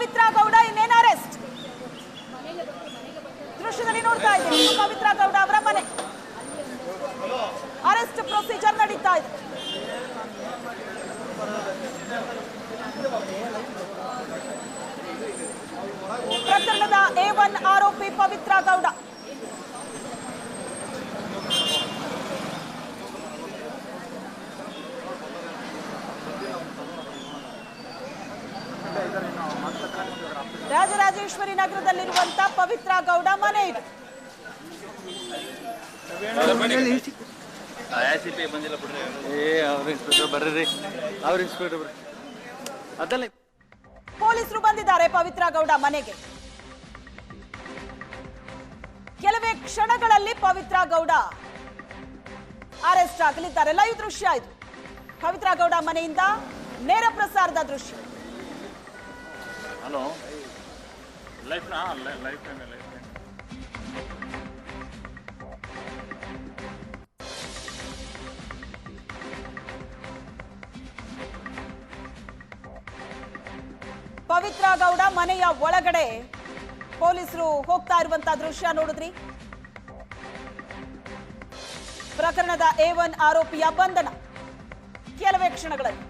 ಪವಿತ್ರ ಗೌಡ ಇನ್ನೇನು ಅರೆಸ್ಟ್. ದೃಶ್ಯದಲ್ಲಿ ನೋಡ್ತಾ ಇದ್ದೀವಿ ಪವಿತ್ರ ಗೌಡ ಅವರ ಮನೆ ಅರೆಸ್ಟ್ ಪ್ರೊಸೀಜರ್ ನಡೀತಾ ಇದೆ. ಪ್ರಕರಣದ A1 ಆರೋಪಿ ಪವಿತ್ರ ಗೌಡ. ರಾಜರಾಜೇಶ್ವರಿ ನಗರದಲ್ಲಿರುವಂತ ಪವಿತ್ರ ಗೌಡ ಮನೆ ಇದು. ಪೊಲೀಸರು ಬಂದಿದ್ದಾರೆ ಪವಿತ್ರ ಗೌಡ ಮನೆಗೆ. ಕೆಲವೇ ಕ್ಷಣಗಳಲ್ಲಿ ಪವಿತ್ರ ಗೌಡ ಅರೆಸ್ಟ್ ಆಗಲಿದ್ದಾರೆ. ಲೈವ್ ದೃಶ್ಯ ಇದು. ಪವಿತ್ರ ಗೌಡ ಮನೆಯಿಂದ ನೇರ ಪ್ರಸಾರದ ದೃಶ್ಯ. Hello life life Pavithra Gowda ಮನೆಯ ಒಳಗಡೆ ಪೊಲೀಸರು ಹೋಗ್ತಾ ಇರುವಂತಹ ದೃಶ್ಯ ನೋಡಿದ್ರಿ. ಪ್ರಕರಣದ A1 ಆರೋಪಿಯ ಬಂಧನ ಕೆಲವೇ ಕ್ಷಣಗಳಲ್ಲಿ.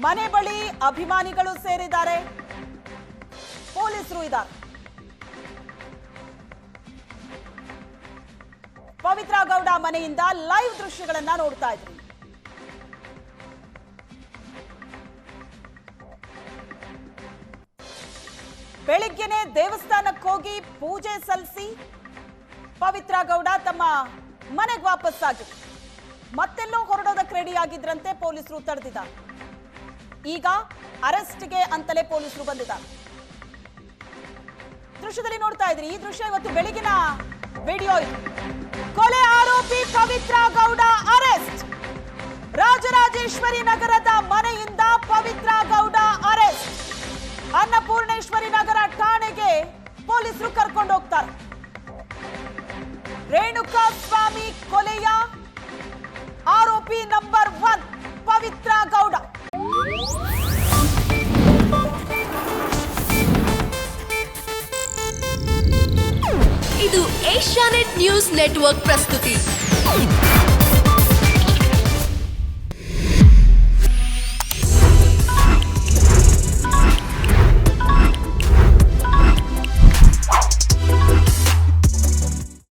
ಮನೆ ಬಳಿ ಅಭಿಮಾನಿಗಳು ಸೇರಿದ್ದಾರೆ, ಪೊಲೀಸರು ಇದ್ದಾರೆ. ಪವಿತ್ರ ಗೌಡ ಮನೆಯಿಂದ ಲೈವ್ ದೃಶ್ಯಗಳನ್ನ ನೋಡ್ತಾ ಇದ್ರಿ. ಬೆಳಿಗ್ಗೆನೆ ದೇವಸ್ಥಾನಕ್ಕೆ ಹೋಗಿ ಪೂಜೆ ಸಲ್ಲಿಸಿ ಪವಿತ್ರ ಗೌಡ ತಮ್ಮ ಮನೆಗೆ ವಾಪಸ್ಸಾಗಿದ್ರು. ಮತ್ತೆಲ್ಲೋ ಹೊರಡೋದಕ್ಕೆ ರೆಡಿ ಆಗಿದ್ರಂತೆ, ಪೊಲೀಸರು ತಡೆದಿದ್ದಾರೆ. ಈಗ ಅರೆಸ್ಟ್ಗೆ ಅಂತಲೇ ಪೊಲೀಸರು ಬಂದಿದ್ದಾರೆ. ದೃಶ್ಯದಲ್ಲಿ ನೋಡ್ತಾ ಇದ್ರಿ. ಈ ದೃಶ್ಯ ಇವತ್ತು ಬೆಳಗಿನ ವಿಡಿಯೋ ಇದು. ಕೊಲೆ ಆರೋಪಿ ಪವಿತ್ರ ಗೌಡ ಅರೆಸ್ಟ್. ರಾಜರಾಜೇಶ್ವರಿ ನಗರದ ಮನೆಯಿಂದ ಪವಿತ್ರ ಗೌಡ ಅರೆಸ್ಟ್. ಅನ್ನಪೂರ್ಣೇಶ್ವರಿ ನಗರ ಠಾಣೆಗೆ ಪೊಲೀಸರು ಕರ್ಕೊಂಡು ಹೋಗ್ತಾರೆ. ರೇಣುಕಾ ಸ್ವಾಮಿ ಕೊಲೆಯ ಆರೋಪಿ ನಂಬರ್ 1 ಪವಿತ್ರ ಗೌಡ. ಇದು ಏಷ್ಯಾನೆಟ್ ನ್ಯೂಸ್ ನೆಟ್ವರ್ಕ್ ಪ್ರಸ್ತುತಿ.